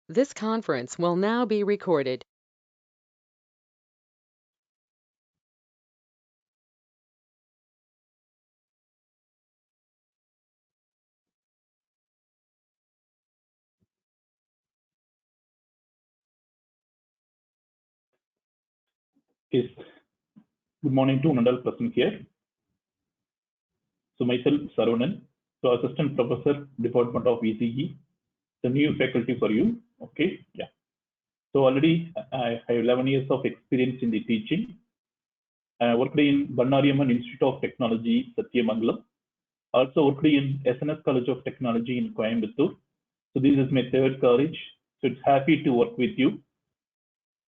This conference will now be recorded. Yes. Good morning to Nandal present here. So myself, Sarunan, so Assistant Professor, Department of ECE, the new faculty for you. Okay, yeah. So already I have 11 years of experience in the teaching. I worked in Bannariamman Institute of Technology, Satyamangalam. Also worked in SNS College of Technology in Coimbatore. So this is my third college. So it's happy to work with you.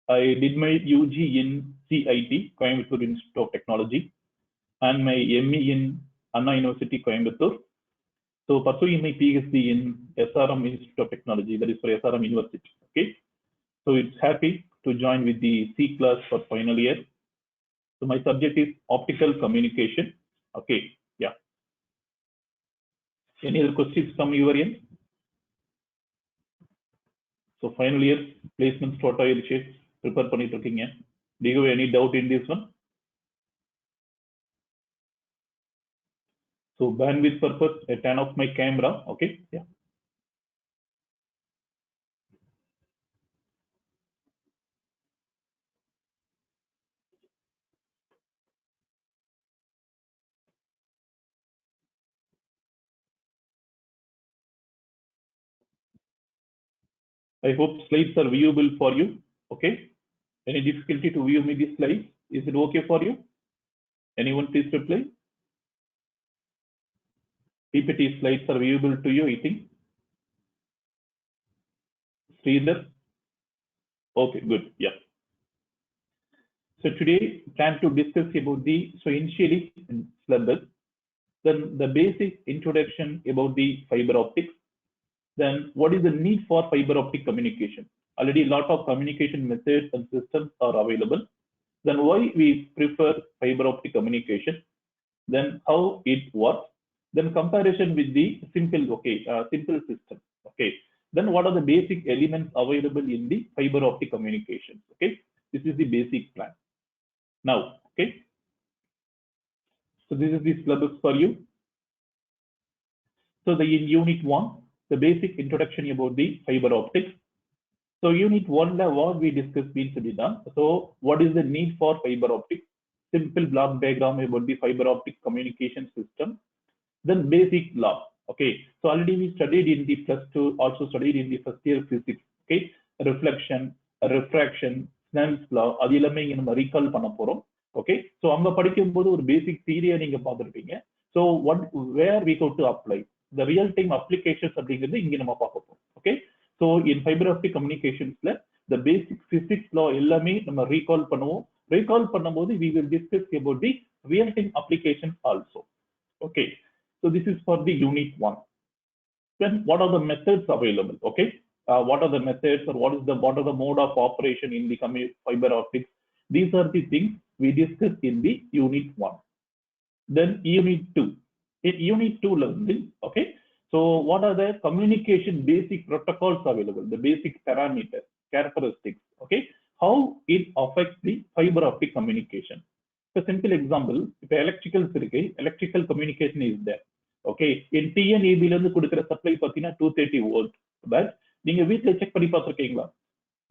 I did my UG in CIT, Coimbatore Institute of Technology, and my ME in Anna University, Coimbatore. So pursuing my PhD in SRM Institute of Technology, that is for SRM University. Okay. So it's happy to join with the C class for final year. So my subject is optical communication. Okay. Yeah. Any other questions from your end? So final year placements what are you prepare பண்ணிட்டு இருக்கீங்க? Do you have any doubt in this one? So bandwidth purpose, I turn off my camera. Okay. Yeah. I hope slides are viewable for you. Okay. Any difficulty to view me these slides? Is it okay for you? Anyone please reply? PPT slides are viewable to you, I think. Sridhar? Okay, good. Yeah. So today, plan to discuss about the, so initially syllabus, then the basic introduction about the fiber optics, then what is the need for fiber optic communication? Already a lot of communication methods and systems are available. Then why we prefer fiber optic communication? Then how it works? Then comparison with the simple system. Okay. Then what are the basic elements available in the fiber optic communication? Okay. This is the basic plan. Now, okay. So this is the syllabus for you. So in unit 1, the basic introduction about the fiber optics. So unit 1, what we discussed means to be done. So what is the need for fiber optics? Simple block diagram about the fiber optic communication system. Then basic law. Okay. So already we studied in the +2, also studied in the first year physics. Okay. Reflection, refraction, Snell's law, அது எல்லாமே இங்க நம்ம recall பண்ண போறோம். Okay. So அங்க படிக்கும்போது ஒரு basic theory நீங்க பார்த்திருப்பீங்க. So where we go to apply the real time applications அப்படிங்கிறது இங்க நம்ம பார்க்க போறோம். Okay. So in fiber optic communicationsல the basic physics law எல்லாமே நம்ம recall பண்ணுவோம். Recall பண்ணும்போது we will discuss about the real time applications also. Okay. So this is for the unit 1. Then what are the methods available? Okay. What are the methods, or what are the mode of operation in the fiber optics? These are the things we discussed in the unit 1. Then unit 2. In unit 2 learning, okay. So what are the communication basic protocols available? The basic parameters, characteristics. Okay. How it affects the fiber optic communication. For simple example, if electrical communication is there. Okay. In TNEB இருந்து கொடுக்கிற supply பார்த்தீங்கன்னா 230 volt. But நீங்க வீட்ல check பண்ணி பார்த்திருக்கீங்களா?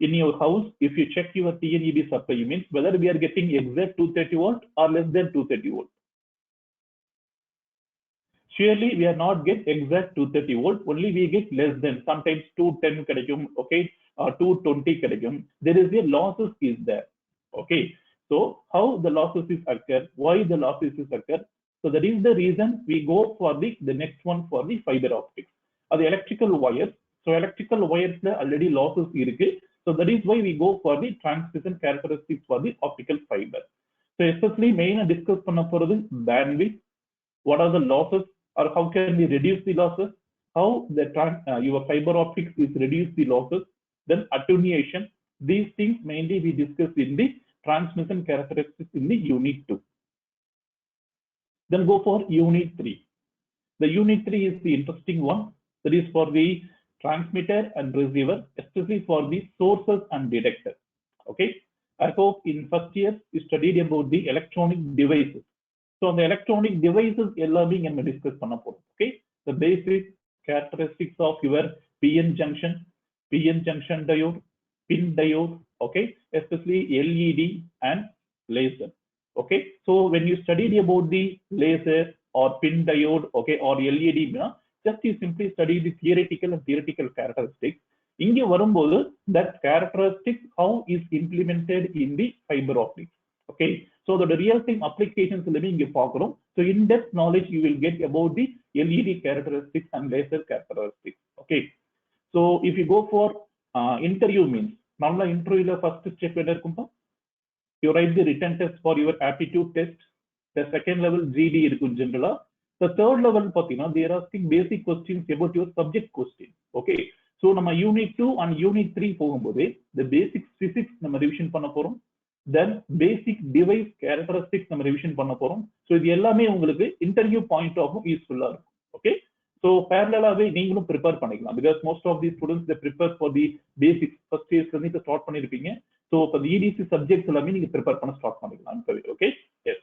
In your house, if you check your TNEB supply, means whether we are getting exact 230 volt or less than 230 volt. Surely we are not get exact 230 volt, only we get less than, sometimes 210 கிடைக்கும், okay, or 220 கிடைக்கும். There is a losses is there. Okay. So how the losses is occur? Why the losses is occur? So that is the reason we go for the next one for the fiber optics. The electrical wires. So electrical wires already losses இருக்கு. So that is why we go for the transmission characteristics for the optical fiber. So especially main discuss பண்ண போறது bandwidth. What are the losses, or how can we reduce the losses? How your fiber optics is reduce the losses? Then attenuation. These things mainly we discuss in the transmission characteristics in the unit 2. Then go for unit 3. The unit 3 is the interesting one. That is for the transmitter and receiver, especially for the sources and detectors. Okay, I hope in first year you studied about the electronic devices. So the electronic devices எல்லாமே நம்ம discuss பண்ண போறோம். Okay, the basic characteristics of your PN junction diode, pin diode, okay, especially LED and laser. Okay, so when you studied about the laser or pin diode, okay, or LED, just you simply study the theoretical characteristics. இங்க வரும்போது that characteristics how is implemented in the fiber optics. Okay, so the real time applications இங்க பார்க்கிறோம். So in depth knowledge you will get about the LED characteristics and laser characteristics. Okay, so if you go for interview means normally interview first step என்ன இருக்கும்பா, you write the written test for your aptitude test. The second level GD இருக்கும் generally. The third level pathina they are asking basic questions about your subject question. Okay, so நம்ம unit 2 and unit 3 போகும்போது the basic physics நம்ம revision பண்ண போறோம், then basic device characteristics நம்ம revision பண்ண போறோம். So இது எல்லாமே உங்களுக்கு interview point of useful-ஆ இருக்கும். Okay, so parallel-ஆவே நீங்களும் prepare பண்ணிக்கலாம் because most of these students they prepare for the basics first year நீங்க start பண்ணிருப்பீங்க. So for the EDC subjects எல்லாமே நீங்க prepare பண்ண start பண்ணிக்கலாம். Okay, yes.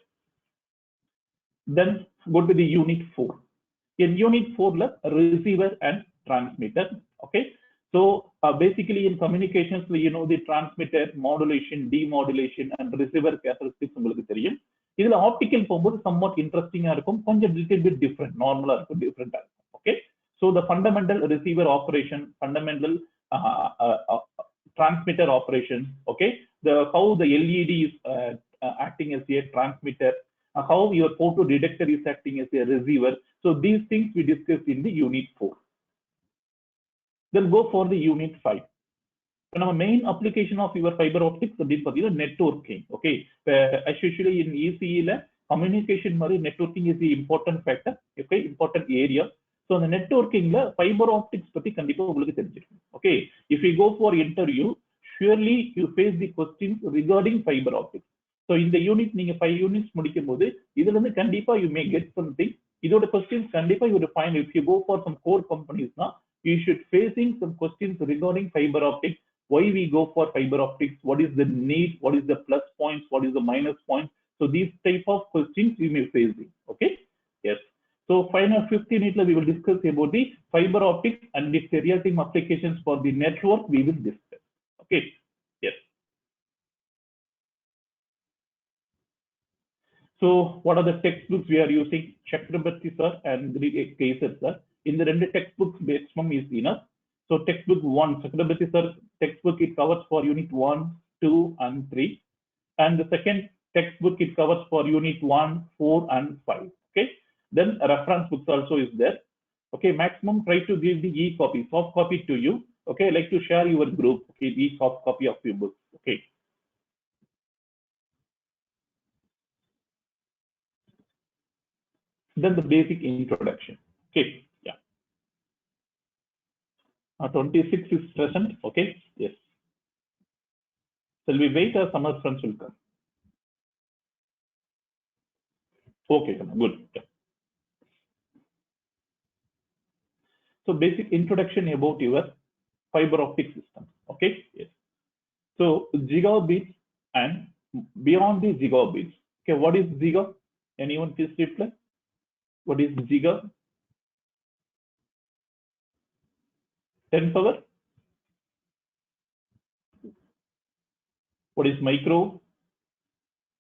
Then go to the unit 4. In unit 4 la receiver and transmitter. Okay, so basically in communications you know the transmitter, modulation, demodulation and receiver characteristics உங்களுக்கு தெரியும். இதுல optical போகும்போது somewhat interesting ஆ இருக்கும், கொஞ்சம் little bit different, normal ஆ இருக்கும், different ஆ இருக்கும். Okay, so the fundamental receiver operation, fundamental transmitter operation, okay, the how the LED is acting as a transmitter, how your photo detector is acting as a receiver. So these things we discussed in the unit 4. Then go for the unit 5. Our main application of your fiber optics is networking. Okay, as usually in ECE communication networking is the important factor, okay, important area. So the networking fiber optics பத்தி கண்டிப்பா உங்களுக்கு தெரிஞ்சிருக்கும். Okay, if you go for interview surely you face the questions regarding fiber optics. So in the unit நீங்க 5 units முடிக்கும்போது இதுல இருந்து கண்டிப்பா you may get something. இதோட questions கண்டிப்பா you will find if you go for some core companies you should facing some questions regarding fiber optics. Why we go for fiber optics, what is the need, what is the plus points, what is the minus points. So these type of questions you may facing. Okay, yes. So final 5th unit we will discuss about the fiber optics and its real time applications for the network we will discuss. Okay, yes. So what are the textbooks we are using? Chakrabarty sir and Kaiser sir. In the two textbooks maximum is enough. So textbook 1, Chakrabarty sir textbook it covers for unit 1, 2 and 3. And the second textbook it covers for unit 1, 4 and 5. Okay. Then a reference books also is there. Okay, maximum try to give the e-copy, soft copy to you. Okay, like to share your group. Okay, e-soft copy of your book. Okay. Then the basic introduction. Okay, yeah. 26 is present. Okay, yes. Shall we wait or some other friends will come? Okay, good. Yeah. So basic introduction about your fiber optic system. Okay, yes. So gigabits and beyond the gigabits. Okay, what is giga? Anyone please reply? What is giga? 10 power? What is micro?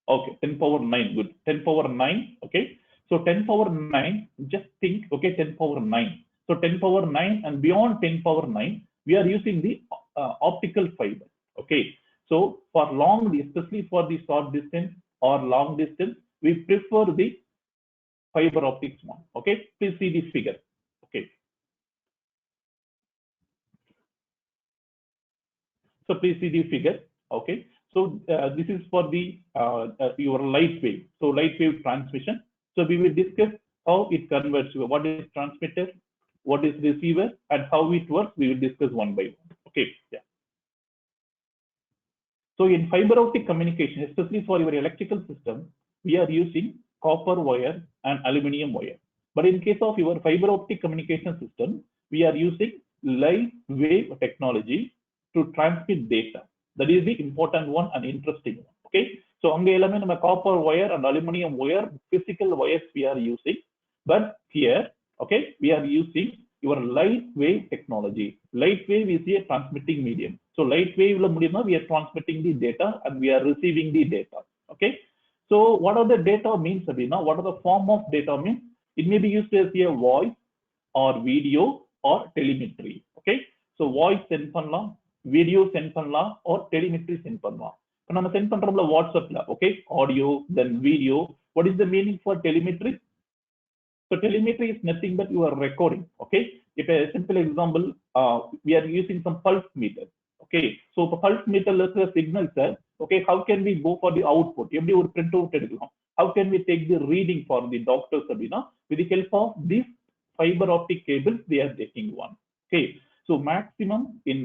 Okay, 10 power 9. Good. 10 power 9. Okay. So 10 power 9, just think, okay, 10 power 9. So 10 power 9 and beyond 10 power 9, we are using the optical fiber. Okay. So for long, especially for the short distance or long distance, we prefer the fiber optics one. Okay. Please see this figure. Okay. So please see the figure. Okay. So this is for the your light wave. So light wave transmission. So we will discuss how it converts. What is transmitter, what is receiver, and how it works. We will discuss one by one. Okay. Yeah. So in fiber optic communication, especially for your electrical system, we are using copper wire and aluminum wire. But in case of your fiber optic communication system, we are using light wave technology to transmit data. That is the important one and interesting one. Okay, so அங்க எல்லாமே நம்ம copper wire and aluminum wire, physical wires we are using, but here, okay, we are using your light wave technology. Light wave is a transmitting medium. So light wave we are transmitting the data and we are receiving the data. Okay, so what are the data means? What are the form of data means? It may be used as a voice or video or telemetry. Okay, so voice send பண்ணலாம், video send பண்ணலாம், or telemetry send பண்ணலாம். இப்போ நம்ம send பண்றோம்ல வாட்ஸ்அப்ல, okay, audio then video. What is the meaning for telemetry? So telemetry is nothing but you are recording. Okay, if a simple example, we are using some pulse meter. Okay, so இப்போ pulse meterல இருக்கிற signals, okay, how can we go for the output? எப்படி ஒரு print out எடுக்கலாம்? How can we take the reading for the doctors அப்படின்னா with the help of this fiber optic cables they are taking one. Okay, so maximum in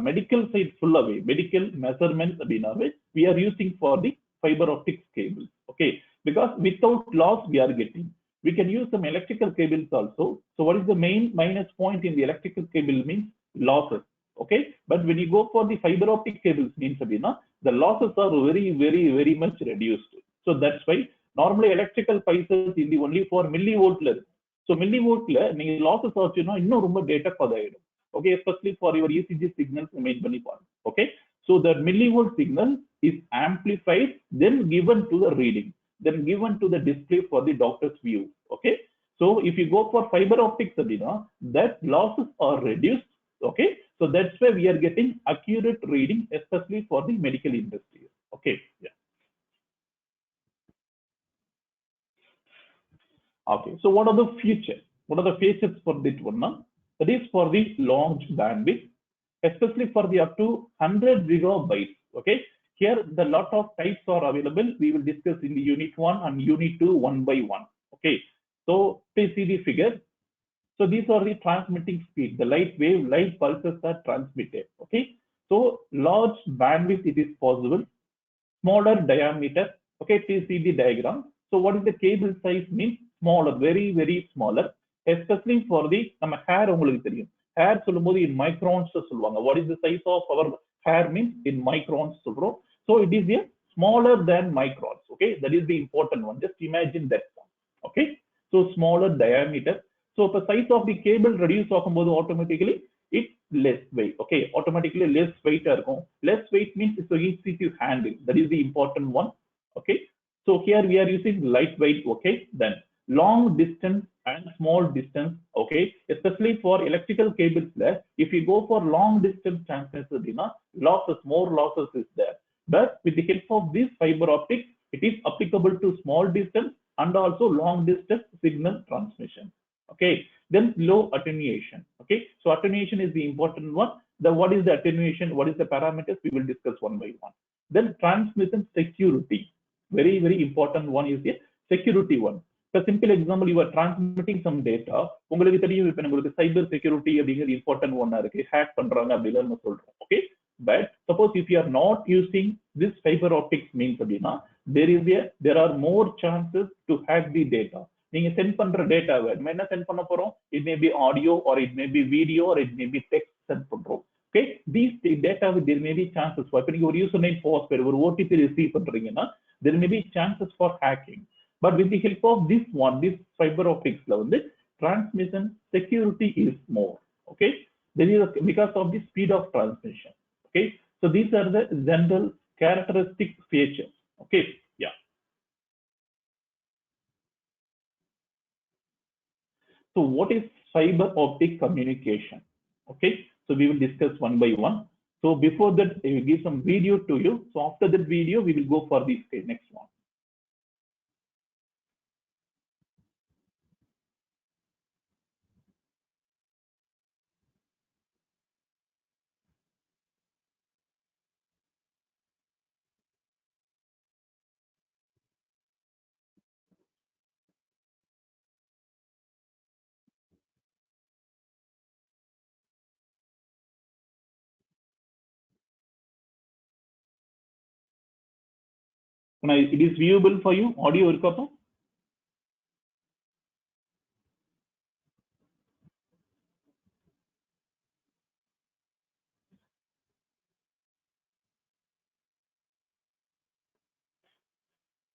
medical side full away medical measurements அப்படின்னாவே we are using for the fiber optic cables. Okay, because without loss we are getting. We can use some electrical cables also. So what is the main minus point in the electrical cable means losses. Okay, but when you go for the fiber optic cables means the losses are very much reduced. So that's why normally electrical prices in the only for millivolt. So millivolt நீங்க losses ஆச்சுன்னா இன்னும் ரொம்ப data பதாயிடும். Okay, especially for your ECG signals main பண்ணி பாருங்க. Okay, so the millivolt signal is amplified then given to the reading, then given to the display for the doctor's view. Okay, so if you go for fiber optics that losses are reduced. Okay, so that's why we are getting accurate reading, especially for the medical industry. Okay, yeah. Okay, so what are the features? What are the features for this one? That is for the long bandwidth, especially for the up to 100 gigabytes. Okay, here the lot of types are available. We will discuss in the unit 1 and unit 2 one by one. Okay, so please see the figure. So these are the transmitting speed. The light wave, light pulses are transmitted. Okay, so large bandwidth it is possible. Smaller diameter. Okay, please see the diagram. So what is the cable size means? Smaller, very smaller, especially for the நம்ம hair. உங்களுக்கு தெரியும் hair சொல்லும்போது in microns சொல்லுவாங்க. What is the size of our hair means in microns சொல்றோம். So it is a smaller than microns. Okay, that is the important one. Just imagine that one. Okay, so smaller diameter. So the size of the cable reduce ஆகும்போது automatically it's less weight. Okay, automatically less weight இருக்கும். Less weight means it's so easy to handle. That is the important one. Okay, so here we are using lightweight. Okay, then long distance and small distance. Okay, especially for electrical cables, if you go for long distance transmission, losses, more losses is there. But with the help of this fiber optics, it is applicable to small distance and also long distance signal transmission. Okay, then low attenuation. Okay, so attenuation is the important one. The what is the attenuation? What is the parameters? We will discuss one by one. Then transmission security. Very important one is the security one. For simple example, you are transmitting some data. உங்களுக்கு தெரியும் இப்போ உங்களுக்கு cyber security அப்படிங்கிறது important ஒண்ணா இருக்கு. hack பண்றாங்க அப்படிலாம் நம்ம சொல்றோம். Okay, but suppose if you are not using this fiber optics means அப்படின்னா there are more chances to hack the data. நீங்க சென்ட் பண்ற டேட்டாவை நம்ம என்ன சென்ட் பண்ண போறோம்? It may be audio or it may be video or it may be text sent பண்றோம். Okay, these data there may be chances for இப்போ நீங்க ஒரு யூசர் நேம் பாஸ்வேர்ட் ஒரு OTP ரிசீவ் பண்றீங்கன்னா there may be chances for hacking. But with the help of this one, this fiber optics transmission security is more. Okay, there is because of the speed of transmission. Okay, so these are the general characteristic features. Okay, yeah. So what is fiber optic communication? Okay, so we will discuss one by one. So before that, I will give some video to you. So after that video, we will go for the next one. It is viewable for you. Audio irukappa?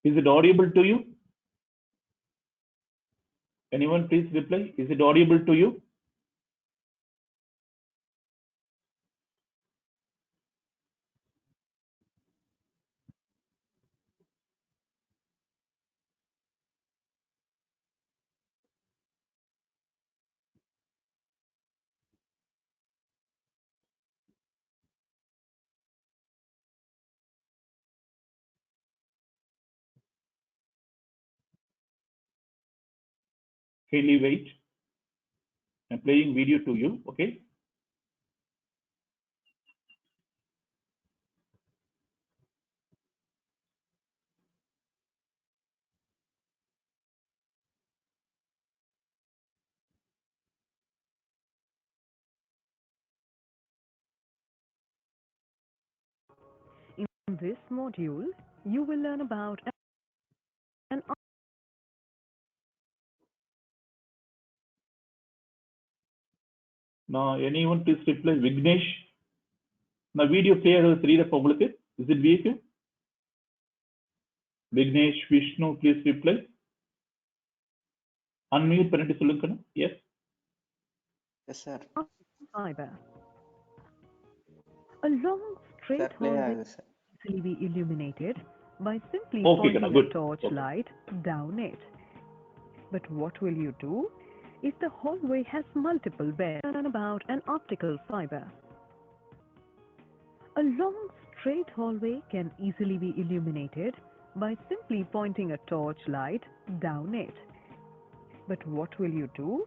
Is it audible to you? Anyone please reply. Is it audible to you? Kindly wait. I'm playing video to you, okay? In this module, you will learn about an Now, anyone please reply. Vignesh. Now, video player is read up. Is it vehicle? Vignesh, Vishnu, please reply. Unmute பண்ணிட்டு சொல்லுங்க. Yes. Yes, sir. fiber. A long straight hallway can easily be illuminated by simply pointing a torch light down it. But what will you do if the hallway has multiple bends? Learn about an optical fiber. A long straight hallway can easily be illuminated by simply pointing a torch light down it. But what will you do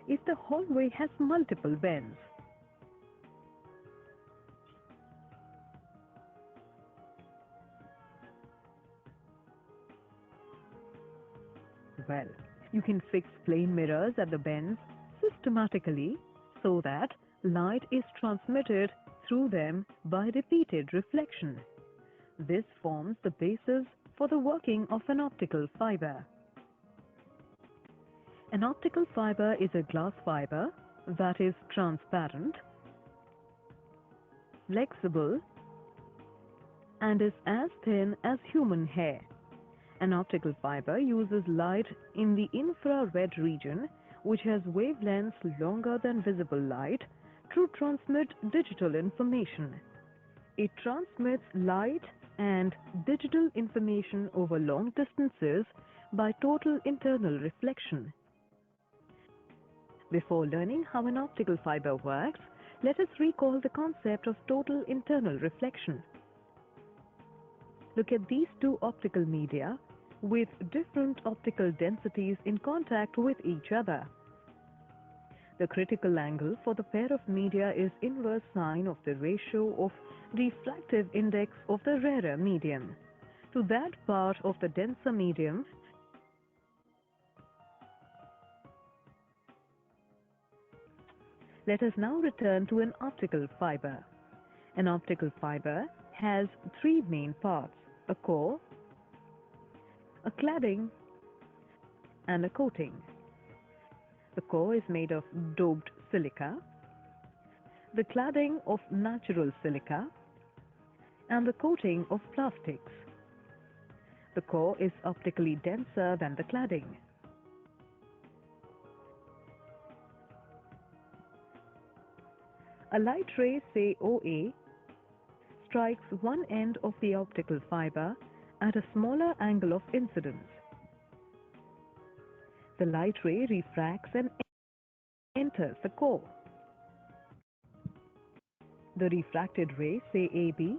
if the hallway has multiple bends? Well, you can fix plane mirrors at the bends systematically so that light is transmitted through them by repeated reflection. This forms the basis for the working of an optical fiber. An optical fiber is a glass fiber that is transparent, flexible, and is as thin as human hair. An optical fiber uses light in the infrared region, which has wavelengths longer than visible light, to transmit digital information. It transmits light and digital information over long distances by total internal reflection. Before learning how an optical fiber works, let us recall the concept of total internal reflection. Look at these two optical media with different optical densities in contact with each other. The critical angle for the pair of media is inverse sine of the ratio of refractive index of the rarer medium to that part of the denser medium. Let us now return to an optical fiber. An optical fiber has three main parts: a core, a cladding, and a coating. The core is made of doped silica, the cladding of natural silica, and the coating of plastics. The core is optically denser than the cladding. A light ray, say OA, strikes one end of the optical fiber at a smaller angle of incidence. The light ray refracts and enters the core. The refracted ray, say AB,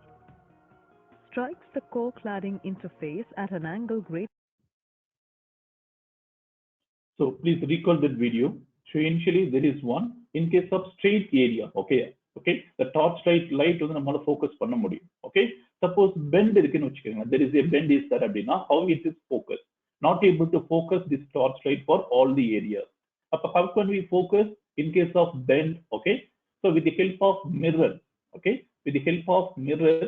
strikes the core cladding interface at an angle greater. So please recall that video. So initially there is one in case of straight area, okay, the torchlight light வந்து நம்மால focus பண்ண முடியும். Okay, suppose bend இருக்குன்னு வச்சுக்கோங்க, there is a bend is there அப்படின்னா how it is focused, not able to focus this torchlight for all the areas. அப்ப how can we focus in case of bend? Okay, so with the help of mirror, okay, with the help of mirror,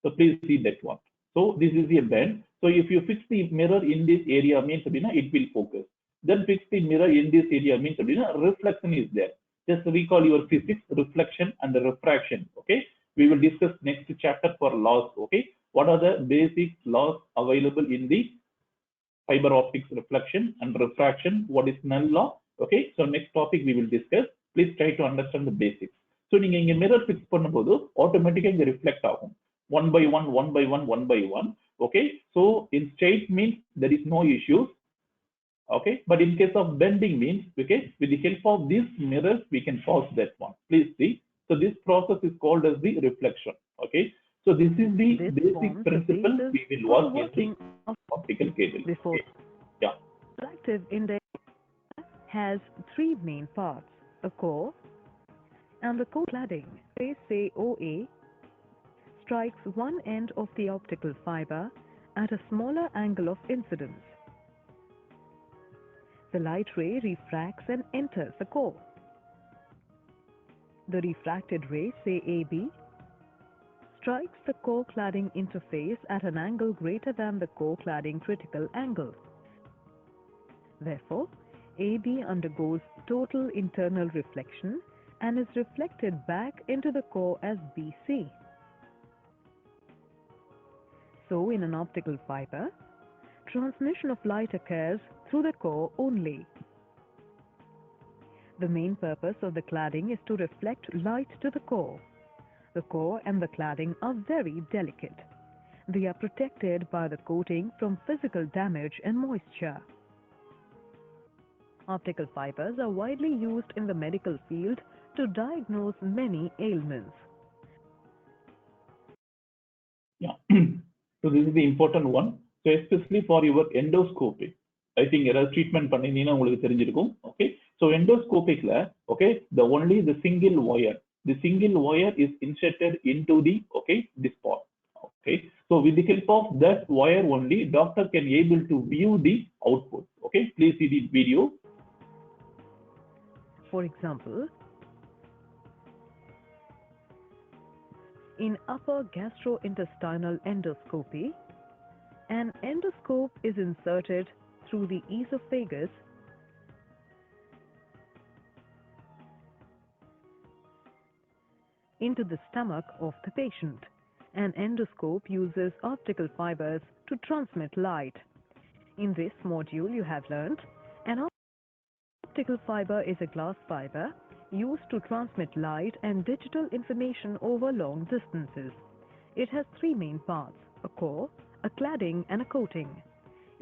so please see that one. So this is a bend, so if you fix the mirror in this area means அப்படின்னா it will focus. Then fix the mirror in this area means reflection is there. Just recall your physics, reflection and the refraction. Okay, we will discuss next chapter for laws. Okay, what are the basic laws available in the fiber optics reflection and refraction, what is Snell law. Okay, so next topic we will discuss. Please try to understand the basics. So நீங்க இங்க mirror fix பண்ணும்போது ஆட்டோமேட்டிக்கா இங்க reflect ஆகும் one by one, one by one, one by one. Okay, so in straight means there is no issues. Okay, but in case of bending means, okay, with the help of these mirrors we can pause that one. Please see. So this process is called as the reflection. Okay, so this is the basic principle we will work in the optical cable. Before Okay. Yeah. refractive index has three main parts: a core and the core cladding. Say OA strikes one end of the optical fiber at a smaller angle of incidence. The light ray refracts and enters the core. The refracted ray, say AB, strikes the core cladding interface at an angle greater than the core cladding critical angle. Therefore, AB undergoes total internal reflection and is reflected back into the core as BC. So, in an optical fiber, transmission of light occurs through the core only. The main purpose of the cladding is to reflect light to the core. The core and the cladding are very delicate. They are protected by the coating from physical damage and moisture. Optical fibers are widely used in the medical field to diagnose many ailments. Yeah. So this is the important one. So especially for your endoscopy, I think ஏதாவது treatment பண்ணினீங்கன்னா உங்களுக்கு தெரிஞ்சிருக்கும். Okay, so endoscopicல, okay, the single wire is inserted into the, okay, this part. Okay, so with the help of that wire only, doctor can able to view the output. Okay, please see the video. For example, in upper gastrointestinal endoscopy, an endoscope is inserted through the esophagus into the stomach of the patient. An endoscope uses optical fibers to transmit light. In this module, you have learnt an optical fiber is a glass fiber used to transmit light and digital information over long distances. It has three main parts: a core, a cladding, and a coating.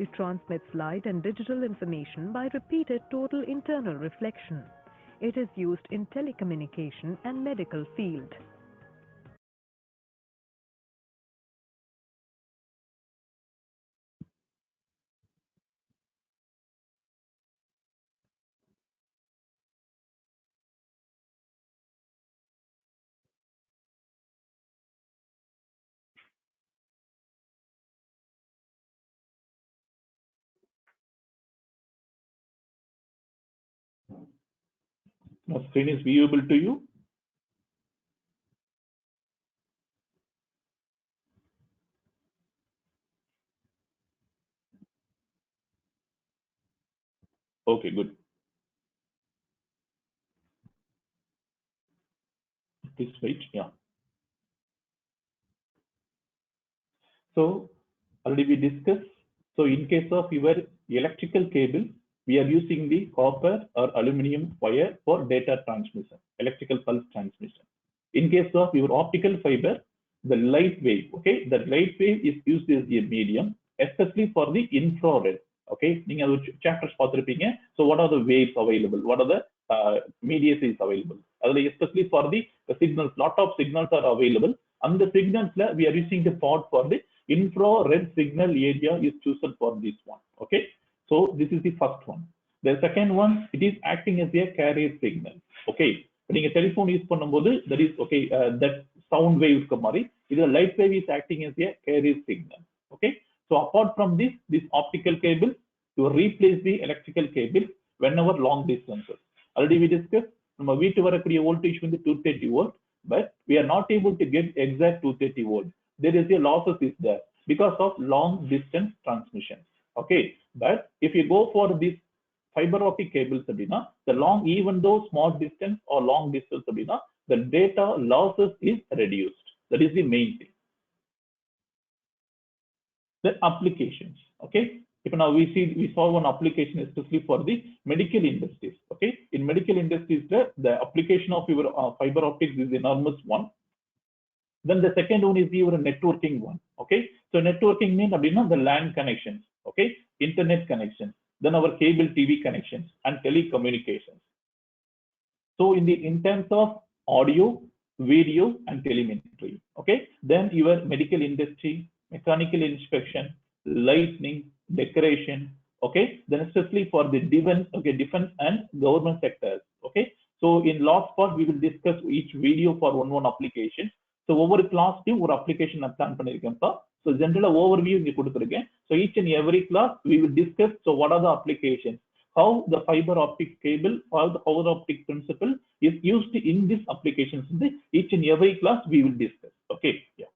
It transmits light and digital information by repeated total internal reflection. It is used in telecommunication and medical field. Now screen is viewable to you. Okay, good. Please wait. Yeah. So already we discussed. So in case of your electrical cable, we are using the copper or aluminum wire for data transmission, electrical pulse transmission. In case of your optical fiber, the light wave, okay, the light wave is used as a medium, especially for the infrared. Okay, நீங்க chapters பார்த்திருப்பீங்க. So what are the waves available? What are the medias is available? அதுல especially for the signals, lot of signals are available. And the signals we are using the part for the infrared signal area is chosen for this one. Okay, so this is the first one. The second one, it is acting as a carrier signal. Okay, நீங்க telephone use பண்ணும்போது that is okay, that sound wave இருக்க மாதிரி இது light wave is acting as a carrier signal. Okay, so apart from this optical cable, you replace the electrical cable whenever long distances. Already we discussed நம்ம வீட்டு வரக்கூடிய voltage வந்து 230 volt, but we are not able to get exact 230 volt. There is a losses is there because of long distance transmission. Okay, but if you go for this fiber optic cables அப்படின்னா, the long, even though small distance or long distance அப்படின்னா, the data losses is reduced. That is the main thing. The applications. Okay, now we saw one application especially for the medical industries. Okay, in medical industries, the application of your fiber optics is enormous one. Then the second one is your networking one. Okay, so networking means the LAN connections. Okay, internet connections. Then our cable TV connections and telecommunications. So in terms of audio, video, and telemetry. Okay, then your medical industry, mechanical inspection, lighting, decoration. Okay, then especially for the defense, defense and government sectors. Okay, so in last part we will discuss each video for one application. So over class ஒரு application நான் plan பண்ணிருக்கேன்ப்பா. So general overview இங்க கொடுத்திருக்கேன். So each and every class we will discuss. So what are the applications? How the fiber optic cable or the fiber optic principle is used in these applications. Each and every class we will discuss. Okay, yeah.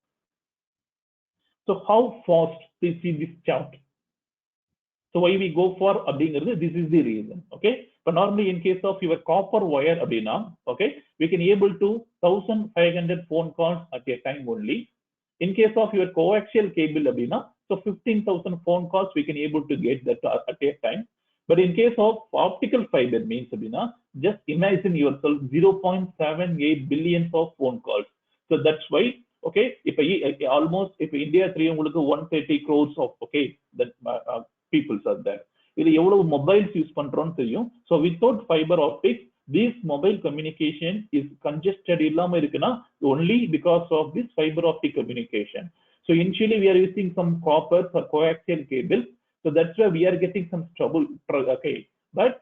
So how fast? Please see this chart. So why we go for this is the reason. Okay, but normally in case of your copper wire okay, we can able to 1500 phone calls at a time only. In case of your coaxial cable so 15,000 phone calls we can able to get that at a time. But in case of optical fiber means just imagine yourself 0.78 billion of phone calls. So that's why, okay, if India 130 crores of that people are there. இது எவ்வளவு mobiles use பண்றோம்னு தெரியும். So without fiber optics, this mobile communication is congested இல்லாம இருக்குன்னா only because of this fiber optic communication. So initially we are using some copper or coaxial cable. So that's why we are getting some trouble. Okay, but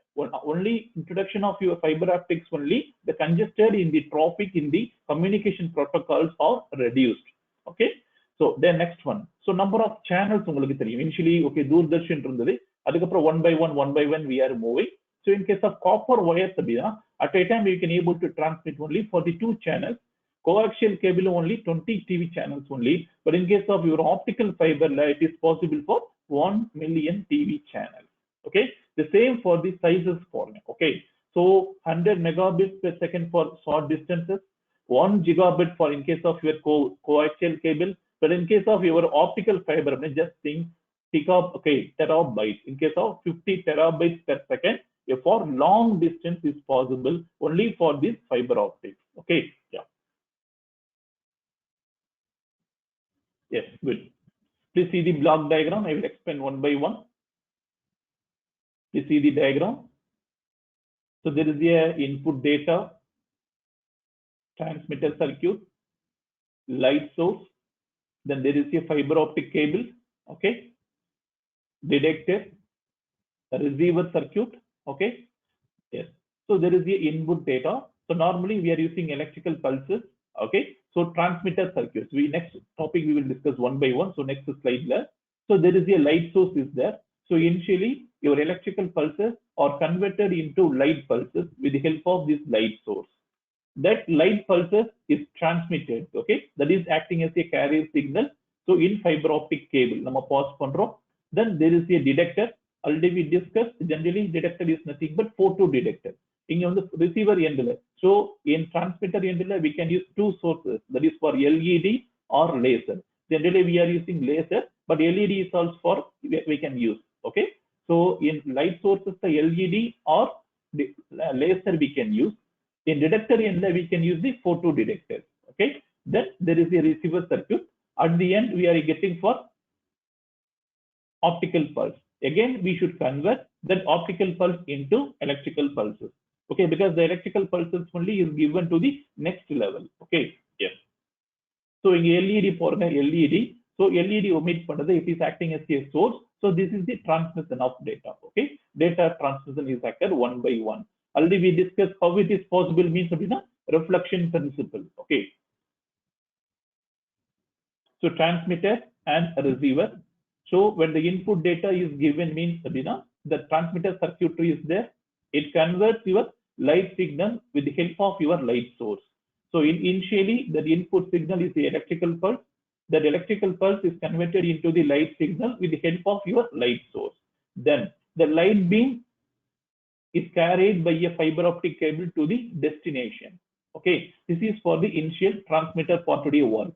only introduction of your fiber optics only the congested in the traffic in the communication protocols are reduced. Okay, so the next one. So number of channels உங்களுக்கு தெரியும். Initially okay Doordarshan இருந்தது. அதுக்கப்புறம் one by one we are moving. So in case of copper wires at a time we can able to transmit only for the 2 channels. Coaxial cable only 20 TV channels only. But in case of your optical fiber, it is possible for 1 million TV channels. Okay, the same for the sizes for me. Okay, so 100 megabits per second for short distances, 1 gigabit for in case of your coaxial cable. But in case of your optical fiber, just think terabytes. In case of 50 terabytes per second, for long distance is possible only for this fiber optics. Okay, yeah. Yes, good. Please see the block diagram. I will explain one by one. Please see the diagram. So there is a input data, transmitter circuit, light source. Then there is a fiber optic cable. Okay, detector, receiver circuit. Okay, yes. So there is the input data. So normally we are using electrical pulses. Okay, so transmitter circuits. Next topic we will discuss one by one. So next slide there. So there is a light source is there. So initially your electrical pulses are converted into light pulses with the help of this light source. That light pulses is transmitted. Okay, that is acting as a carrier signal. So in fiber optic cable, nama pause pandrom. Then there is a detector. Already we discussed. Generally detector is nothing but photo detector. In the receiver end, so in transmitter end we can use 2 sources, that is for LED or laser. Generally we are using laser, but LED is also for we can use. Okay, so in light sources the LED or the laser we can use. In detector end we can use the photo detector. Okay, then there is a receiver circuit. At the end we are getting for optical pulse. Again we should convert that optical pulse into electrical pulses. Okay, because the electrical pulses only is given to the next level. Okay, yes. So in LED போறங்க LED, so LED omit பண்ணது, it is acting as a source. So this is the transmission of data. Okay, data transmission is acted one by one. Already we discussed how it is possible means reflection principle. Okay, so transmitter and receiver. So when the input data is given means the transmitter circuitry is there. It converts your light signal with the help of your light source. So initially the input signal is the electrical pulse. That electrical pulse is converted into the light signal with the help of your light source. Then the light beam is carried by a fiber optic cable to the destination. Okay, this is for the initial transmitter part of your work.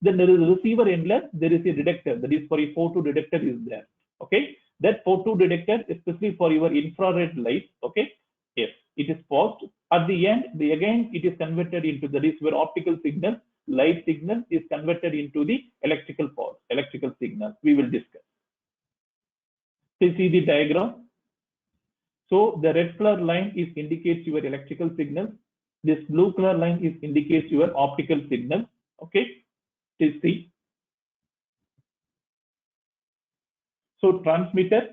Then there is a receiver inlet. There is a detector, that is for a photo detector is there. Okay, That photo detector, especially for your infrared light, okay, yes, it is paused. At the end, again it is converted into, that is where optical signal, light signal is converted into the electrical pulse, electrical signal. We will discuss. So see the diagram. So the red color line is indicates your electrical signal. This blue color line is indicates your optical signal. Okay, please see. So transmitter.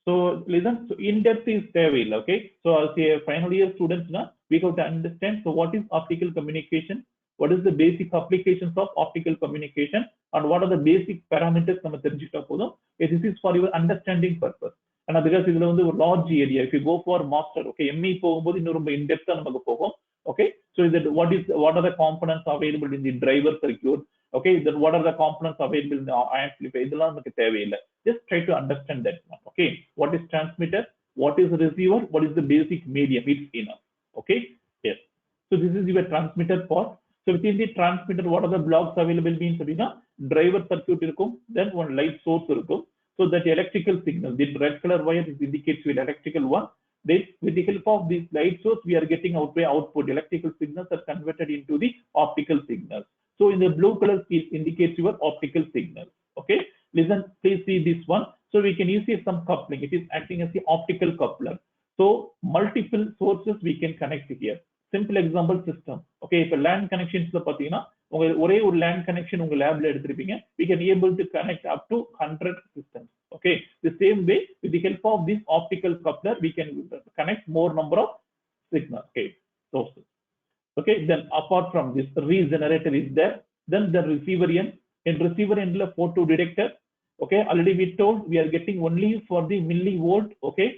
So listen. So in depth is தேவையில்லை. Okay. So as a final year students, now we have to understand. So what is optical communication? What is the basic applications of optical communication? And what are the basic parameters நம்ம தெரிஞ்சுக்கிட்டா போதும். This is for your understanding purpose. And because இதுல வந்து ஒரு large area. If you go for master, okay, ME போகும்போது இன்னும் ரொம்ப in depth நமக்கு போகும். Okay. So that what are the components available in the driver circuit? Okay. Then what are the components available in the amplifier? இதெல்லாம் நமக்கு தேவையில்லை. Just try to understand that one. Okay. What is transmitter? What is receiver? What is the basic medium? It's enough. Okay. Yes. So this is your transmitter part. So within the transmitter, what are the blocks available means அப்படின்னா driver circuit இருக்கும், then one light source இருக்கும். So that electrical signal, the red color wire indicates with electrical one. Then with the help of this light source, we are getting output. Electrical signals are converted into the optical signals. So in the blue color, it indicates your optical signal. Okay. Listen, please see this one. So we can use some coupling. It is acting as the optical coupler. So multiple sources we can connect here. Simple example system. Okay, if a LAN connections பார்த்தீங்கன்னா ஒரே ஒரு LAN connection உங்க லேப்ல எடுத்திருப்பீங்க. We can able to connect up to 100 systems. Okay, the same way with the help of this optical coupler, we can connect more number of signal. Okay, sources. Okay, then apart from this, regenerator is there. Then the receiver end. In receiver end, the photo detector. Okay, already we told we are getting only for the millivolt. Okay,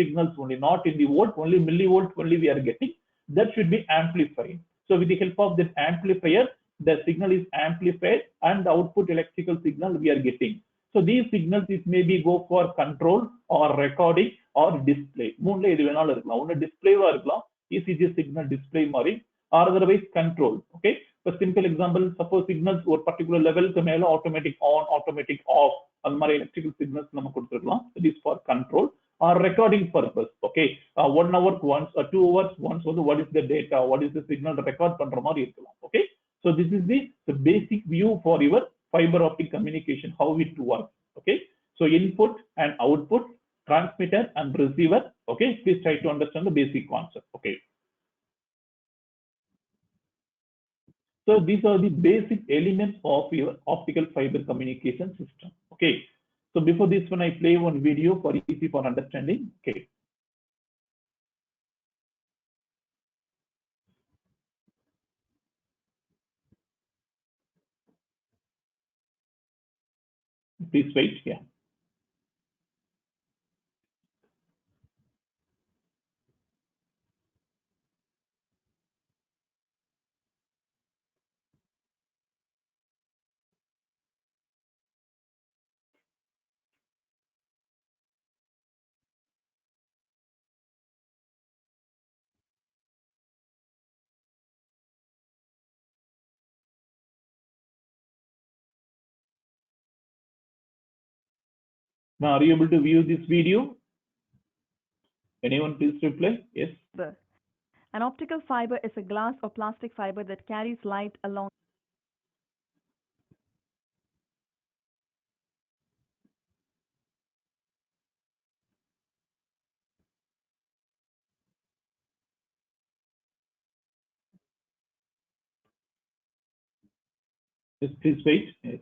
signals only, not in the volt. Only millivolt only we are getting. That should be amplified. So with the help of that amplifier, the signal is amplified and the output electrical signal we are getting. So these signals is maybe go for control or recording or display. மூணுல எது வேணாலும் இருக்கலாம். ஒன்னு டிஸ்ப்ளேவா இருக்கலாம், ECG signal display மாதிரி, or otherwise control. Okay. For simple example, suppose signals or particular level க்கு மேல automatic on, automatic off, அந்த மாதிரி electrical signals நம்ம கொடுத்துருக்கலாம். It is for control or recording purpose. Okay. 1 hour once or 2 hours once, so what is the data, what is the signal record பண்ற மாதிரி இருக்கலாம். Okay. So this is the basic view for your fiber optic communication, how it works. Okay. So input and output, transmitter and receiver. Okay. Please try to understand the basic concept. Okay. So these are the basic elements of your optical fiber communication system. Okay. So before this one, I play one video for easy for understanding. Okay. Please wait. Yeah. Now, are you able to view this video? Anyone please reply? Yes. An optical fiber is a glass or plastic fiber that carries light along. Yes, please wait. Yes.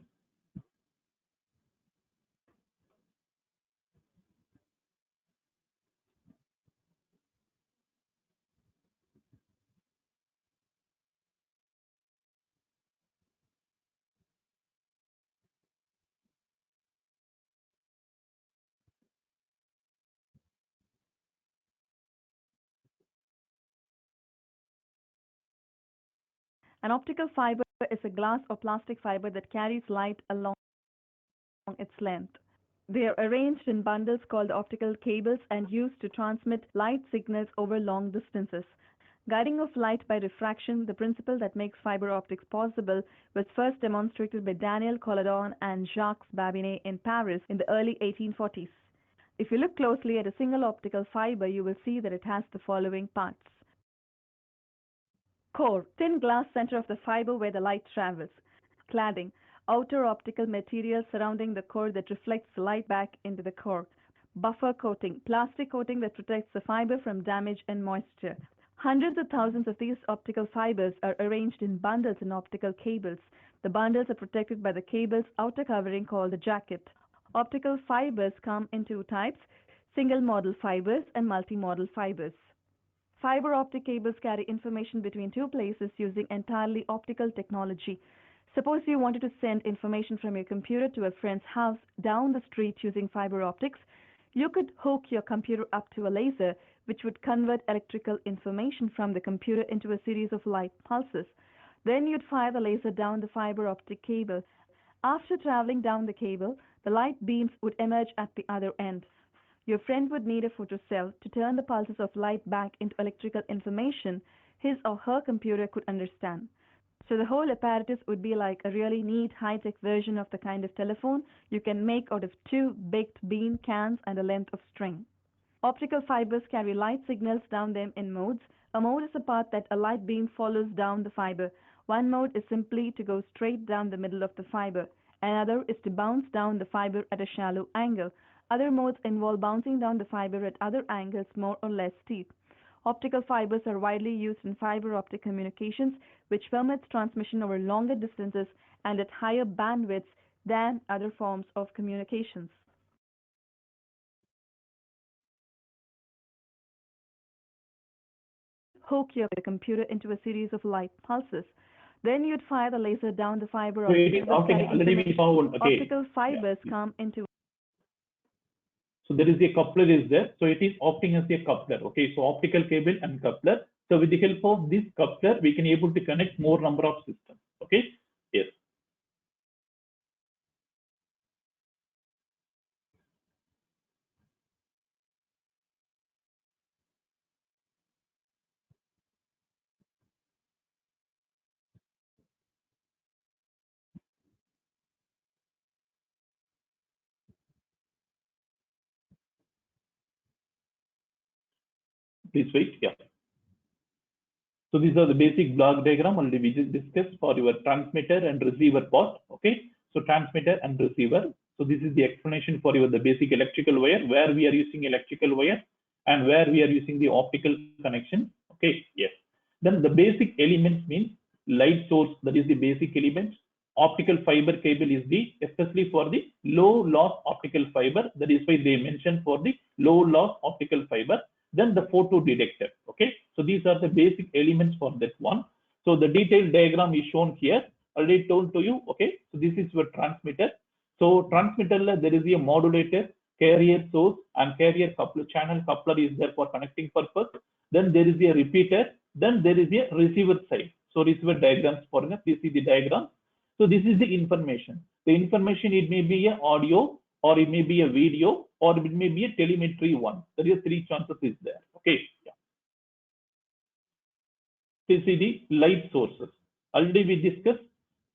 An optical fiber is a glass or plastic fiber that carries light along its length. They are arranged in bundles called optical cables and used to transmit light signals over long distances. Guiding of light by refraction, the principle that makes fiber optics possible, was first demonstrated by Daniel Colladon and Jacques Babinet in Paris in the early 1840s. If you look closely at a single optical fiber, you will see that it has the following parts. Core, thin glass center of the fiber where the light travels. Cladding, outer optical material surrounding the core that reflects the light back into the core. Buffer coating, plastic coating that protects the fiber from damage and moisture. Hundreds of thousands of these optical fibers are arranged in bundles in optical cables. The bundles are protected by the cable's outer covering called the jacket. Optical fibers come in two types, single model fibers and multi-model fibers. Fiber optic cables carry information between two places using entirely optical technology. Suppose you wanted to send information from your computer to a friend's house down the street using fiber optics. You could hook your computer up to a laser, which would convert electrical information from the computer into a series of light pulses. Then you'd fire the laser down the fiber optic cable. After traveling down the cable, the light beams would emerge at the other end. Your friend would need a photocell to turn the pulses of light back into electrical information his or her computer could understand. So the whole apparatus would be like a really neat high-tech version of the kind of telephone you can make out of two baked bean cans and a length of string. Optical fibers carry light signals down them in modes. A mode is a path that a light beam follows down the fiber. One mode is simply to go straight down the middle of the fiber. Another is to bounce down the fiber at a shallow angle. Other modes involve bouncing down the fiber at other angles more or less steep. Optical fibers are widely used in fiber optic communications, which permits transmission over longer distances and at higher bandwidths than other forms of communications. Hook your computer into a series of light pulses. Then you'd fire the laser down the fiber So it is optic optic. Already we saw one. Okay. Optical fibers come into. So there is a coupler is there. So it is acting as a coupler. Okay. So optical cable and coupler. So with the help of this coupler, we can able to connect more number of systems. Okay. Yes. Please wait. Yeah. So these are the basic block diagram already we just discussed for your transmitter and receiver part. Okay. So transmitter and receiver. So this is the explanation for your the basic electrical wire, where we are using electrical wire and where we are using the optical connection. Okay. Yes. Then the basic elements means light source, that is the basic element. Optical fiber cable is the, especially for the low loss optical fiber. That is why they mentioned for the low loss optical fiber. Then the photo detector. Okay. So these are the basic elements for that one. So the detailed diagram is shown here. Already told to you. Okay. So this is your transmitter. So transmitter, there is a modulator, carrier source, and carrier coupler channel coupler is there for connecting purpose. Then there is a repeater. Then there is a receiver side. So receiver diagrams for this. This is the diagram. So this is the information. The information, it may be a audio, or it may be a video, or it may be a telemetry one. There is three chances is there. Okay. Yeah. This is the light sources. Already we discussed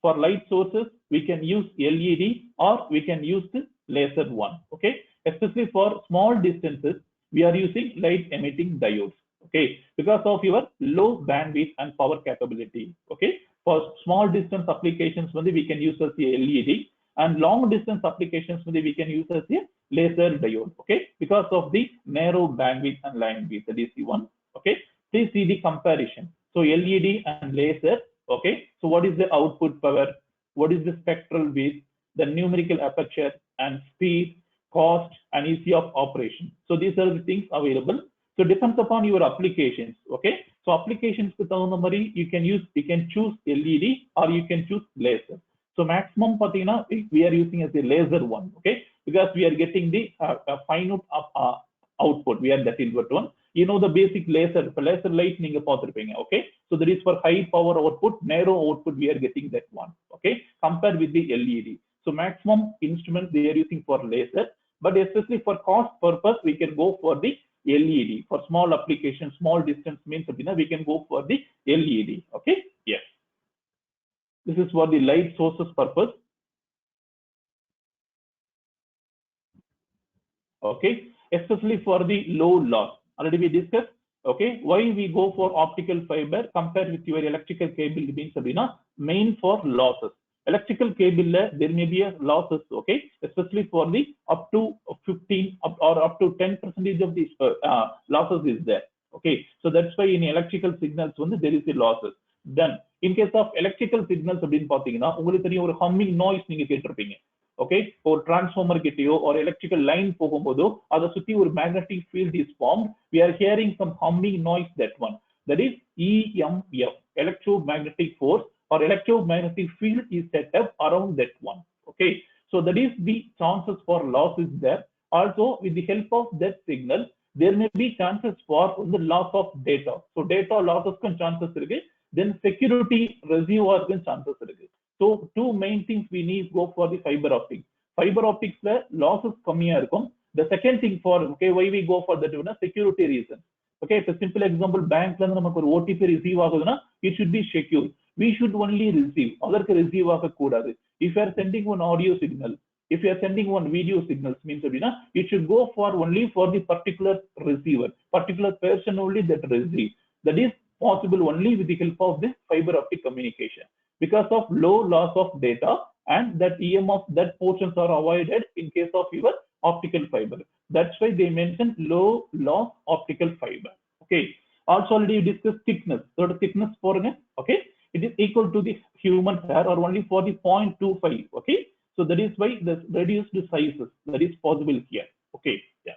for light sources, we can use LED or we can use the laser one. Okay. Especially for small distances, we are using light emitting diodes. Okay. Because of your low bandwidth and power capability. Okay. For small distance applications, we can use as a LED, and long distance applications, we can use as a laser diode. Okay, because of the narrow bandwidth and line width. That is the one. Okay, please see the comparison. So LED and laser. Okay, so what is the output power? What is the spectral width? The numerical aperture and speed, cost, and ease of operation. So these are the things available. So depends upon your applications. Okay. So applications you can choose LED or you can choose laser. So maximum we are using as a laser one. Okay. Because we are getting the finite output. We are that inverted one. You know the basic laser light. Okay. So that is for high power output, narrow output. We are getting that one. Okay. Compared with the LED. So maximum instruments they are using for laser, but especially for cost purpose, we can go for the LED. For small applications, small distance means we can go for the LED. Okay. Yes. This is for the light sources purpose. Okay. especially for the low loss. Already we discussed, okay, why we go for optical fiber compared with your electrical cable means அப்படின்னா main for losses. Electrical cable there may be a losses, okay, especially for the up to 15 or up to 10% of these losses is there. Okay, so that's why in electrical signals there is a losses. Then in case of electrical signals அப்படின்னு பாத்தீங்கன்னா உங்களுக்கு தெரியும் ஒரு humming noise நீங்க கேட்டிருப்பீங்க. Okay, ஒரு transformer கிட்டயோ ஒரு electrical line போகும்போதோ அதை சுத்தி ஒரு magnetic field is formed. We are hearing some humming noise, that one. That is EMF, electromagnetic force or electromagnetic field is set up around that one. Okay, so that is the chances for loss is there. Also, with the help of that signal, there may be chances for the loss of data. So data losses can chances irukku. Then security reservoir can chances irukku. So two main things we need go for the fiber optics. Fiber optics la losses kammiya irukum. The second thing for, okay, why we go for that one, security reason. Okay, for simple example, bank la namakku or OTP receive aguduna, it should be secure. We should only receive, adarku receive agakudadu. If you are sending one audio signal, if you are sending one video signals means abina, it should go for only for the particular receiver, particular person only that receive. That is possible only with the help of this fiber optic communication, because of low loss of data, and that EMF, that portions are avoided in case of your optical fiber. That's why they mention low loss optical fiber. Okay, also already discussed thickness. So the thickness for, okay, it is equal to the human hair or only for the 0.25. Okay, so that is why the reduced sizes that is possible here. Okay, yeah.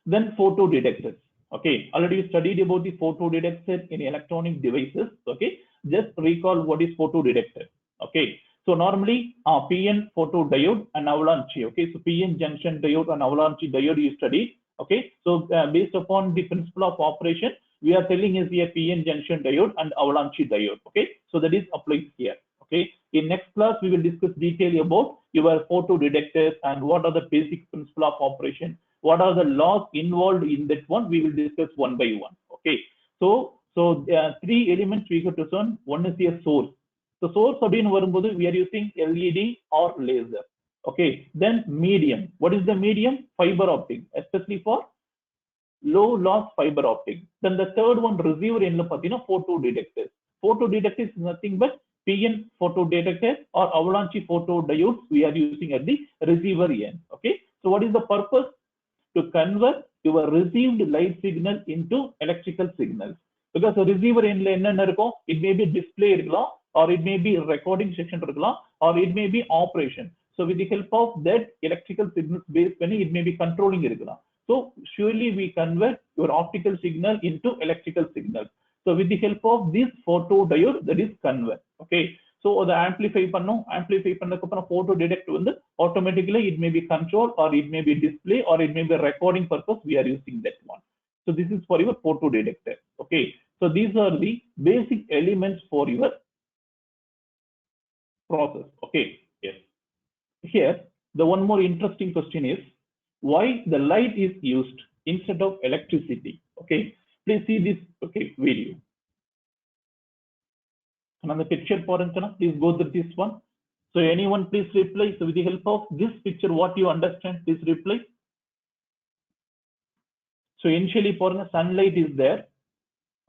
Then photo detectors. Okay, already we studied about the photo detector in electronic devices. Okay, just recall what is photo detector. Okay, so normally PN photodiode and avalanche. Okay, so PN junction diode and avalanche diode you studied. Okay, so based upon the principle of operation, we are telling is a PN junction diode and avalanche diode. Okay, so that is applied here. Okay, in next class we will discuss detail about your photo detectors and what are the basic principle of operation, what are the laws involved in that one. We will discuss one by one. Okay, so three elements we got to learn. One is a source. The source அப்படின்னு வரும்போது we are using LED or laser. Okay, then medium. What is the medium? Fiber optic, especially for low loss fiber optic. Then the third one, receiver endla pathina photo detectors. Photo detectors is nothing but PN photo detector or avalanche photo diodes we are using at the receiver end. Okay, so what is the purpose? To convert your received light signal into electrical signals. Because the receiver end la enna irukum, it may be display irukkalam, or it may be recording section irukkalam, or it may be operation. So with the help of that electrical signals based panni, it may be controlling irukkalam. So surely we convert your optical signal into electrical signals. So with the help of this photodiode, that is convert. Okay, so the amplify பண்ணதுக்கு photo detect வந்து automatically it may be control, or it may be display, or it may be recording purpose we are using that one. So this is for your photo detector. Okay, so these are the basic elements for your process. Okay, yes. Here the one more interesting question is why the light is used instead of electricity. Okay, please see this, okay, video. Another picture porantana, please go through this one. So anyone please reply. So with the help of this picture, what you understand, please reply. So initially porana sunlight is there.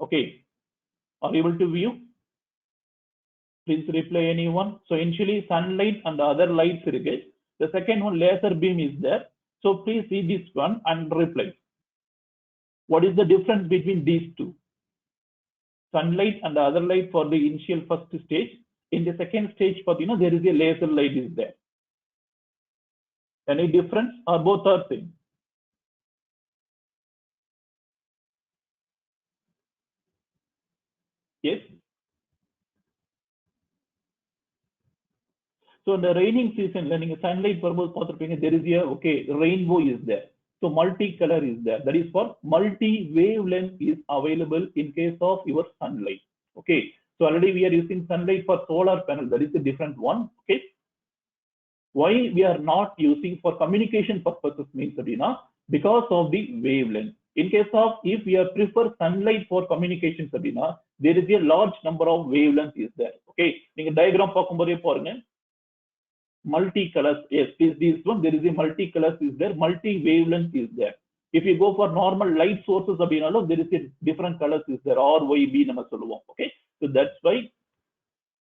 Okay, are you able to view? Please reply anyone. So initially sunlight and the other lights irukku. The second one, laser beam is there. So please see this one and reply. What is the difference between these two? Sunlight and the other light for the initial first stage. In the second stage, there is a laser light is there. Any difference or both are same? Yes. So in the raining season, when sunlight there is a, okay, rainbow is there. So multicolor is there. That is for multi-wavelength is available in case of your sunlight. Okay, so already we are using sunlight for solar panel. That is a different one. Okay, why we are not using for communication purposes means because of the wavelength. In case of if we are prefer sunlight for communication, there is a large number of wavelengths is there. Okay, நீங்க diagram பார்க்கும்போதே பாருங்க. multicolors. Yes, this one there is a multicolors is there, multi-wavelength is there. If you go for normal light sources, there is a different colors is there, RYB nama solluvom. Okay, so that's why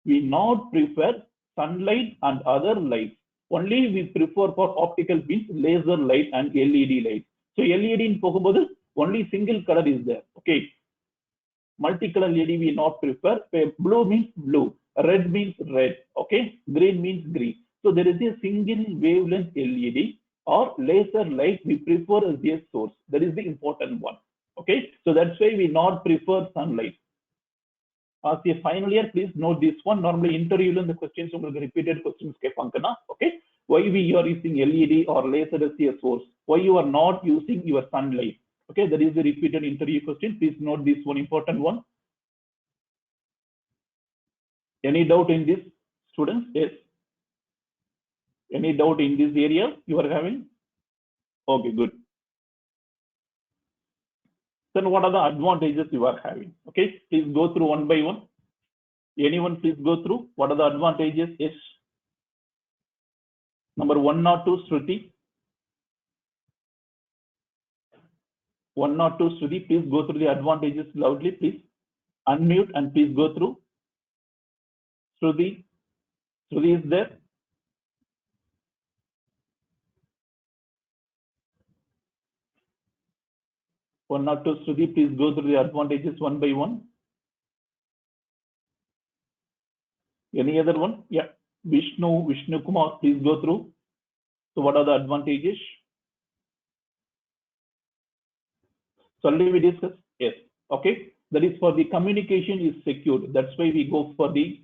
we not prefer sunlight and other lights. Only we prefer for optical beams, laser light and LED light. So LED in pogumbodhu only single color is there. Okay, multicolor LED we not prefer. Blue means blue, red means red. Okay, green means green. So there is a single wavelength LED or laser light we prefer as a source. That is the important one. Okay, so that's why we not prefer sunlight. As a final year, please note this one. Normally interview the questions repeated questions. Okay, why we are using LED or laser as a source? Why you are not using your sunlight? Okay, that is the repeated interview question. Please note this one important one. Any doubt in this, students? Yes. Any doubt in this area you are having? Okay, good. Then what are the advantages you are having? Okay, please go through one by one. Anyone please go through what are the advantages? Yes. Number 1 or 2, Shruti. 1 or 2, Shruti, please go through the advantages loudly, please. Unmute and please go through. Shruti. Shruti is there? One or two, Shruti, please go through the advantages one by one. Any other one? Yeah. Vishnu Kumar, please go through. So what are the advantages? So already we discussed. Yes. Okay. That is for the communication is secured. That's why we go for the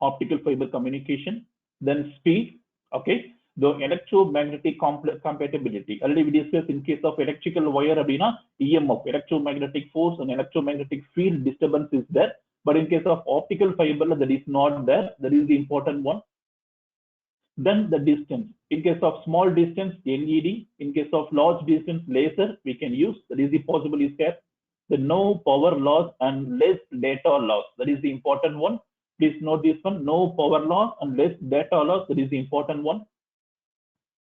optical fiber communication. Then speed. Okay. The electromagnetic compatibility. Already we discussed in case of electrical wire, EMF, electromagnetic force and electromagnetic field disturbance is there. But in case of optical fiber, that is not there. That is the important one. Then the distance. In case of small distance, LED. In case of large distance, laser, we can use. That is the possible is there. The no power loss and less data loss. That is the important one. Please note this one. No power loss and less data loss. That is the important one.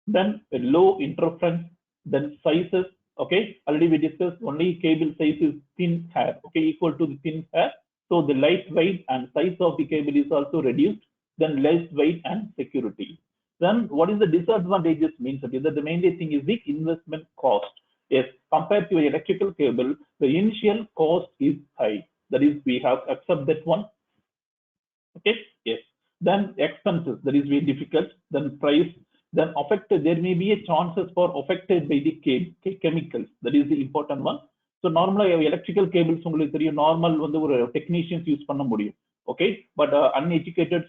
Then a low interference. Then sizes. Okay. Already we discussed only cable size is thin hair. Okay. Equal to the thin hair. So the lightweight and size of the cable is also reduced. Then less weight and security. Then what is the disadvantages means? Okay, that the main thing is the investment cost. Yes, compared to an electrical cable, the initial cost is high. That is, we have to accept that one. Okay, yes. Then expenses, that is very difficult. Then price, then affected, there may be a chances for affected by the chemicals. That is the important one. So normally electrical cables normal technicians use panna mudiyum. Okay, but uneducated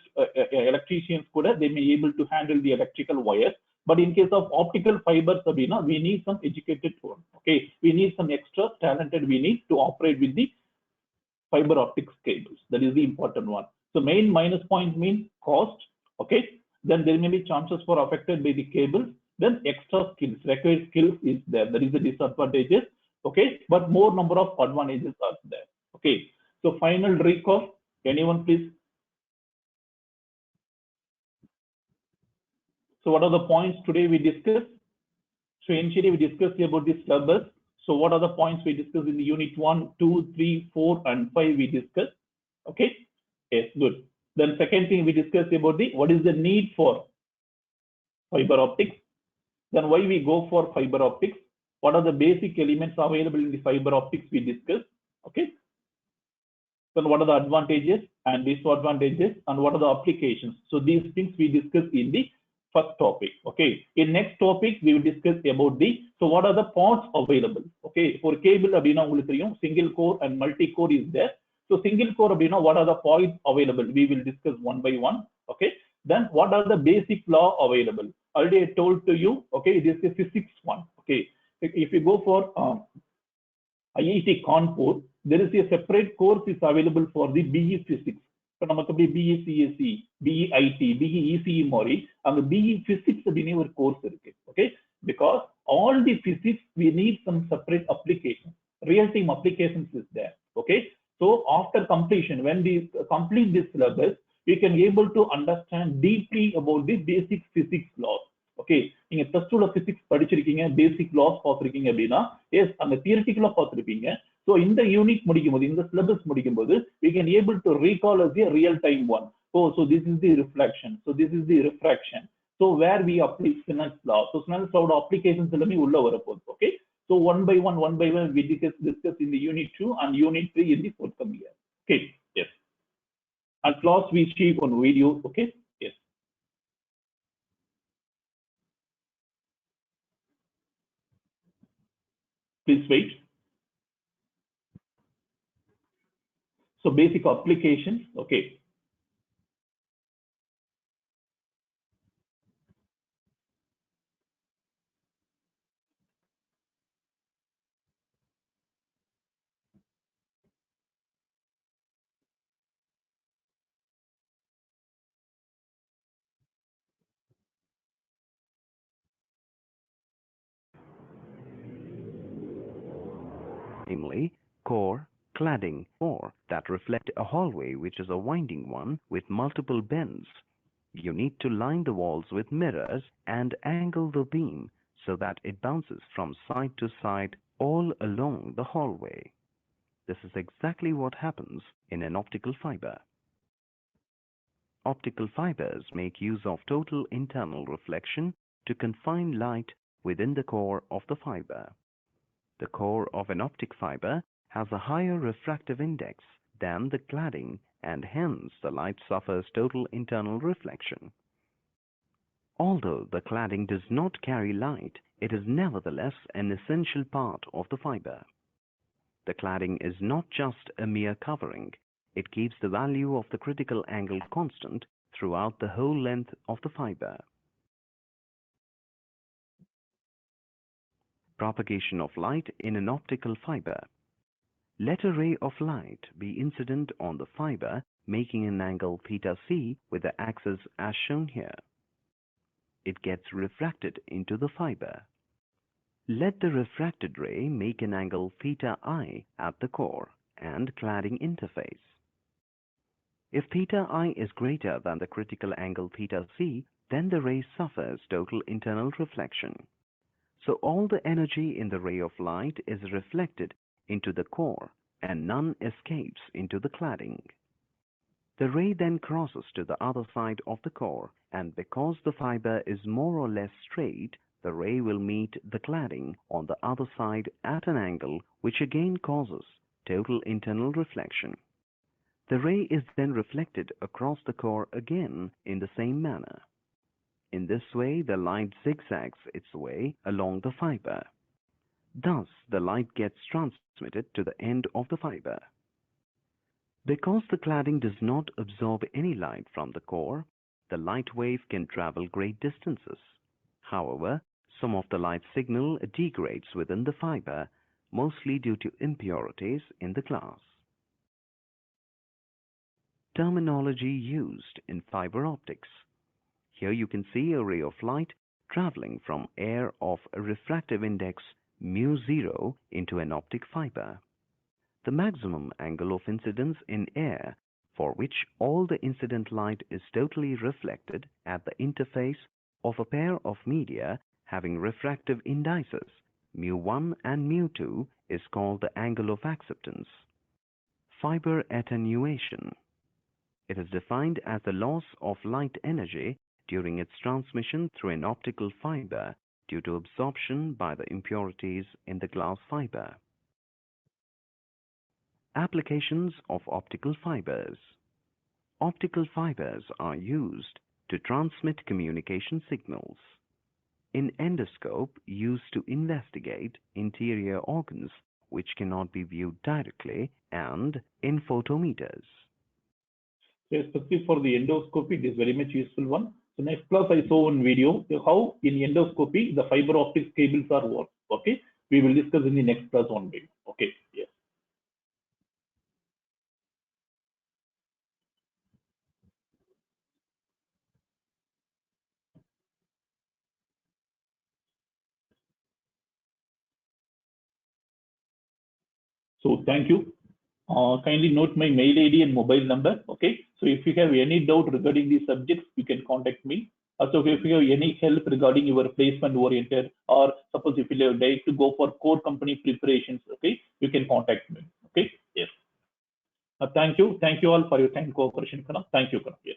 electricians they may be able to handle the electrical wires. But in case of optical fibers, we need some educated one. Okay, we need some extra talented. We need to operate with the fiber optics cables. That is the important one. So main minus point means cost. Okay, then there may be chances for affected by the cables. Then extra skills, required skills is there. That is the disadvantages. Okay, but more number of advantages are there. Okay, so final recall. Anyone please? So what are the points today we discussed? So initially we discussed about the syllabus. So what are the points we discussed in the unit 1, 2, 3, 4, and 5 we discussed? Okay, yes, good. Then second thing we discussed about the what is the need for fiber optics. Then why we go for fiber optics. What are the basic elements available in the fiber optics we discussed? Okay. Then what are the advantages and disadvantages and what are the applications? So these things we discussed in the first topic. Okay. In next topic we will discuss about the so what are the parts available? Okay. For cable single core and multi core is there. So single core what are the points available? We will discuss one by one. Okay. Then what are the basic law available? Already I told to you. Okay. This is physics one. Okay. If you go for IIT Kanpur, there is a separate course is available for the BE Physics. So, BE CSE, BE IT, BE ECE Mori, and the BE Physics a course. Okay, because all the physics we need some separate application. Real-time applications is there. Okay, so after completion, when we complete this syllabus, we can able to understand deeply about the basic physics laws. Okay, நீங்க +2 ல physics படிச்சிருக்கீங்க, basic laws பார்த்திருக்கீங்க அப்படின்னா S அந்த தியரிட்டிக்கலா பார்த்திருப்பீங்க. So இந்த unit முடிக்கும் போது, இந்த சிலபஸ் முடிக்கும் போது we can able to recall as a real time one. So this is the reflection, so this is the refraction, so where we apply Snell's law. So Snell's law applications எல்லாமே உள்ள வரப்போகுது. Okay, so one by one we discuss in the unit 2 and unit 3 in the forthcoming year. Okay, yes. At last we see on video. Okay, yes. Please wait. So basic applications. Okay. Namely, core, cladding, or that reflect a hallway which is a winding one with multiple bends. You need to line the walls with mirrors and angle the beam so that it bounces from side to side all along the hallway. This is exactly what happens in an optical fiber. Optical fibers make use of total internal reflection to confine light within the core of the fiber. The core of an optic fiber has a higher refractive index than the cladding, and hence the light suffers total internal reflection. Although the cladding does not carry light, it is nevertheless an essential part of the fiber. The cladding is not just a mere covering, it keeps the value of the critical angle constant throughout the whole length of the fiber. Propagation of light in an optical fiber. Let a ray of light be incident on the fiber, making an angle theta c with the axis as shown here. It gets refracted into the fiber. Let the refracted ray make an angle theta I at the core and cladding interface. If theta I is greater than the critical angle theta c, then the ray suffers total internal reflection. So all the energy in the ray of light is reflected into the core and none escapes into the cladding. The ray then crosses to the other side of the core, and because the fiber is more or less straight, the ray will meet the cladding on the other side at an angle which again causes total internal reflection. The ray is then reflected across the core again in the same manner. In this way, the light zigzags its way along the fiber. Thus, the light gets transmitted to the end of the fiber. Because the cladding does not absorb any light from the core, the light wave can travel great distances. However, some of the light signal degrades within the fiber, mostly due to impurities in the glass. Terminology used in fiber optics. Here you can see a ray of light traveling from air of a refractive index μ0 into an optic fiber. The maximum angle of incidence in air, for which all the incident light is totally reflected at the interface of a pair of media having refractive indices μ1 and μ2, is called the angle of acceptance. Fiber attenuation. It is defined as the loss of light energy during its transmission through an optical fiber due to absorption by the impurities in the glass fiber. Applications of optical fibers. Optical fibers are used to transmit communication signals. In endoscope, used to investigate interior organs which cannot be viewed directly, and in photometers. So especially for the endoscopy, it is very much useful one. So next class I saw one video how in endoscopy the fiber optics cables are worked. Okay, we will discuss in the next class one day. Okay, yes. So thank you. Kindly note my mail ID and mobile number. Okay. So if you have any doubt regarding these subjects, you can contact me. Also, if you have any help regarding your placement oriented, or suppose if you have like to go for core company preparations, okay, you can contact me. Okay. Yes. Thank you. Thank you all for your kind cooperation, Kana. Thank you, Kana. Yes.